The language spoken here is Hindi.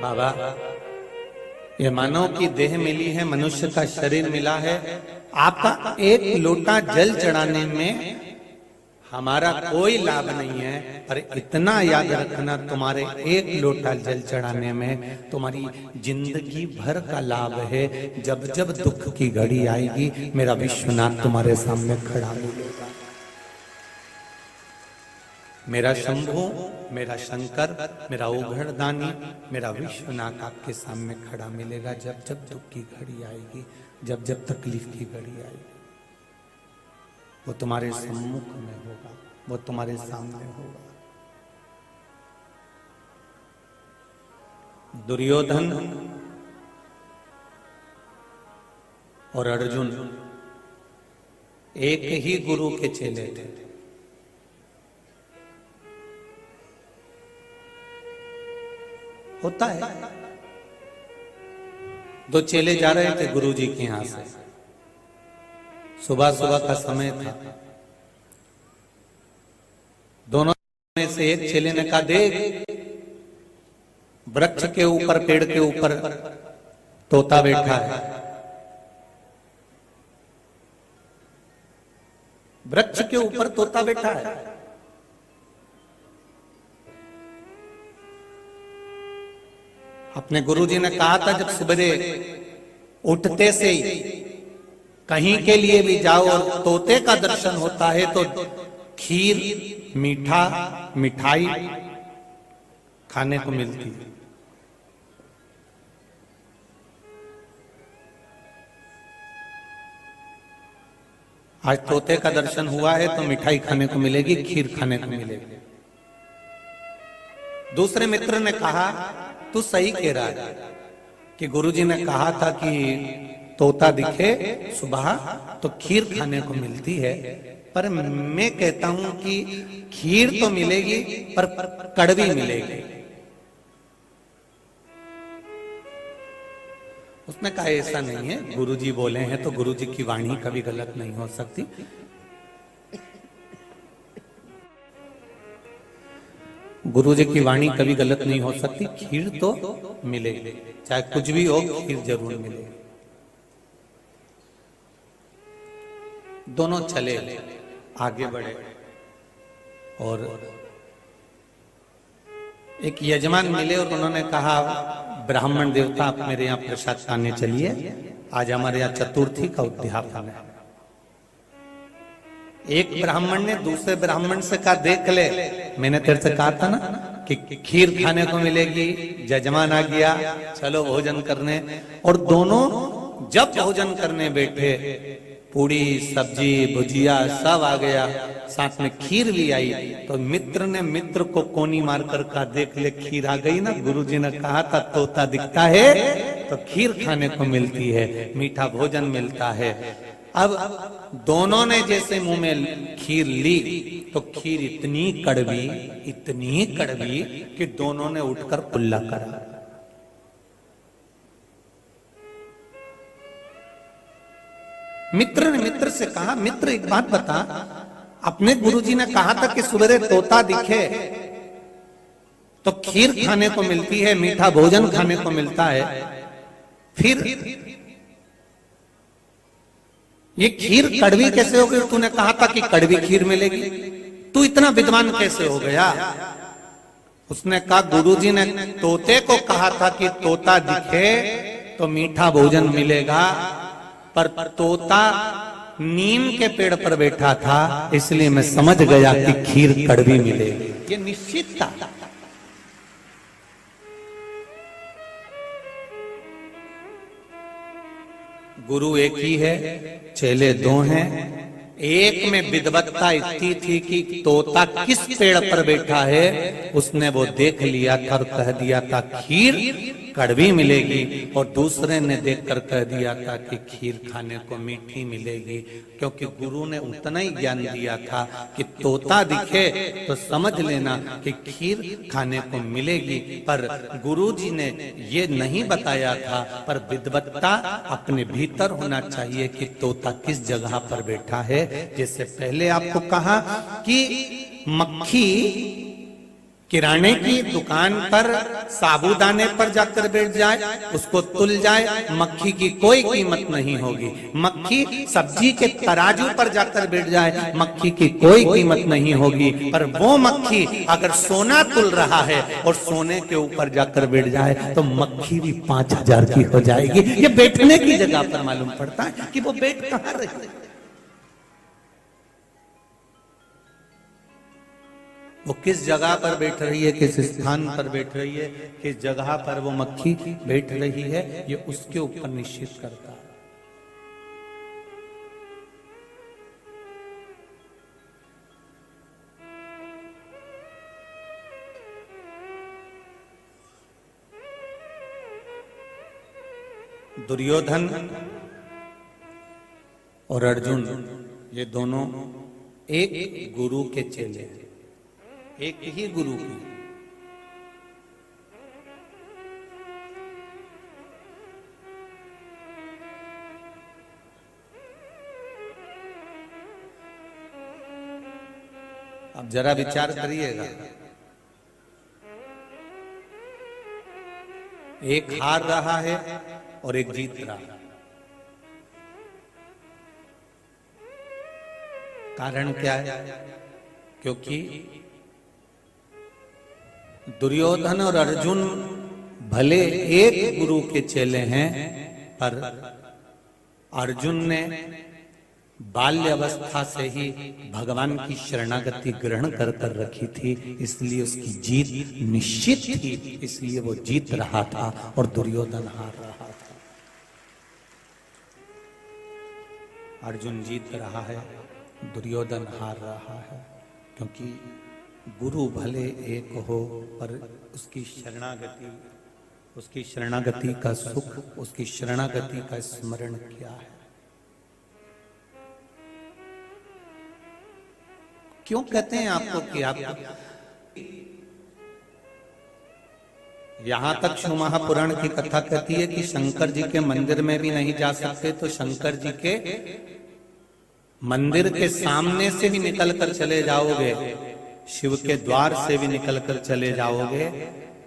बाबा, ये मानव की देह मिली है, मनुष्य का शरीर मिला है, आपका एक लोटा जल चढ़ाने में हमारा कोई लाभ नहीं है, पर इतना याद रखना, तुम्हारे एक लोटा जल चढ़ाने में तुम्हारी जिंदगी भर का लाभ है। जब जब दुख की घड़ी आएगी, मेरा विश्वनाथ तुम्हारे सामने खड़ा मिलेगा। मेरा शंभू, मेरा शंकर, मेरा उघड़दानी, मेरा विश्वनाथ आपके सामने खड़ा मिलेगा। जब जब दुख की घड़ी आएगी, जब जब तकलीफ की घड़ी आएगी, वो तुम्हारे सम्मुख में होगा, वो तुम्हारे सामने होगा। दुर्योधन और अर्जुन एक ही गुरु के चेले थे। होता है, दो चेले जा रहे थे गुरु जी के यहां से, सुबह सुबह का समय था। दोनों में से एक चेले ने कहा, देख वृक्ष के ऊपर, पेड़ के ऊपर तोता बैठा है। वृक्ष के ऊपर तोता बैठा है। अपने गुरुजी ने कहा था, जब सवेरे उठते से ही कहीं के लिए भी जाओ और तोते का दर्शन होता है तो खीर, मीठा, मिठाई खाने को मिलती है। आज तोते का दर्शन हुआ है तो मिठाई खाने को मिलेगी, खीर खाने को मिलेगी। दूसरे मित्र ने कहा, तू सही कह रहा है कि गुरुजी ने कहा था कि तोता दिखे सुबह तो खीर खाने को मिलती है, पर मैं कहता हूं कि खीर तो मिलेगी पर कड़वी मिलेगी। उसने कहा, ऐसा नहीं है, गुरुजी बोले हैं तो गुरुजी की वाणी कभी गलत नहीं हो सकती। गुरुजी की वाणी कभी गलत नहीं हो सकती, खीर तो मिलेगी, चाहे कुछ भी हो, खीर जरूर मिलेगी। दोनों चले, आगे बढ़े और एक यजमान मिले और उन्होंने कहा, ब्राह्मण देवता आप मेरे यहाँ प्रसाद खाने चलिए, आज हमारे यहाँ चतुर्थी का उद्यापन है। एक ब्राह्मण ने दूसरे ब्राह्मण से कहा, देख ले, मैंने तेरे से कहा था ना कि खीर खाने को मिलेगी, यजमान आ गया, चलो भोजन करने। और दोनों जब भोजन करने बैठे, पूड़ी, सब्जी, भुजिया सब आ गया, साथ में खीर भी आई। तो मित्र ने मित्र को कोनी मारकर कहा, देख ले खीर आ गई ना, गुरुजी ने कहा था तोता दिखता है तो खीर खाने को मिलती है, मीठा भोजन मिलता है। अब दोनों ने जैसे मुंह में खीर ली तो खीर इतनी कड़वी कि दोनों ने उठकर कुल्ला करा। मित्र ने मित्र से कहा, मित्र एक बात बता, अपने गुरुजी ने कहा था कि सवेरे तोता दिखे तो खीर खाने को मिलती है, मीठा भोजन खाने को मिलता है, फिर ये खीर कड़वी कैसे हो गई? तूने कहा था कि कड़वी खीर मिलेगी, तू इतना विद्वान कैसे हो गया? उसने कहा, गुरुजी ने तोते को कहा था कि तोता दिखे तो मीठा भोजन मिलेगा, पर तोता नीम के पेड़ पर बैठा था, इसलिए मैं समझ गया कि खीर कड़वी मिलेगी। ये निश्चित था। गुरु एक ही है, चेले दो हैं। एक में विद्वत्ता इतनी थी कि तोता किस पेड़ पर बैठा है उसने वो देख लिया था और कह दिया था खीर कड़वी मिलेगी, और दूसरे ने देखकर कह दिया था कि खीर खाने को मीठी मिलेगी, क्योंकि गुरु ने उतना ही ज्ञान दिया था कि तोता दिखे तो समझ लेना कि खीर खाने को मिलेगी। पर गुरु जी ने ये नहीं बताया था, पर विद्वत्ता अपने भीतर होना चाहिए कि तोता किस जगह पर बैठा है। जैसे पहले आपको कहा कि मक्खी किराने की दुकान पर साबूदाने पर जाकर बैठ जाए, उसको तुल जाए, मक्खी की कोई कीमत नहीं होगी। मक्खी सब्जी के तराजू पर जाकर बैठ जाए, मक्खी की कोई कीमत नहीं होगी। पर वो मक्खी अगर सोना तुल रहा है और सोने के ऊपर जाकर बैठ जाए तो मक्खी भी 5000 की हो जाएगी। ये बैठने की जगह पर मालूम पड़ता है कि वो बैठ कहां रही है। वो किस जगह पर बैठ रही है, किस स्थान पर बैठ रही है, किस जगह पर वो मक्खी बैठ रही है, ये उसके ऊपर निश्चित करता है। दुर्योधन और अर्जुन ये दोनों एक गुरु के चेले हैं, एक ही गुरु की। अब जरा विचार करिएगा, एक हार रहा है और एक जीत रहा है। कारण क्या है? क्योंकि दुर्योधन और अर्जुन भले एक गुरु के चेले हैं, पर अर्जुन ने बाल्य अवस्था से ही भगवान की शरणागति ग्रहण कर कर रखी थी, इसलिए उसकी जीत निश्चित थी, इसलिए वो जीत रहा था और दुर्योधन हार रहा था। अर्जुन जीत रहा है, दुर्योधन हार रहा है, क्योंकि गुरु भले एक हो पर उसकी शरणागति का सुख, उसकी शरणागति का स्मरण क्या है। क्यों कहते हैं आपको कि आप यहां तक शिव महापुराण की कथा कहती है कि शंकर जी के मंदिर में भी नहीं जा सकते, तो शंकर जी के मंदिर के सामने से भी निकल कर चले जाओगे, शिव के द्वार से भी निकल कर चले जाओगे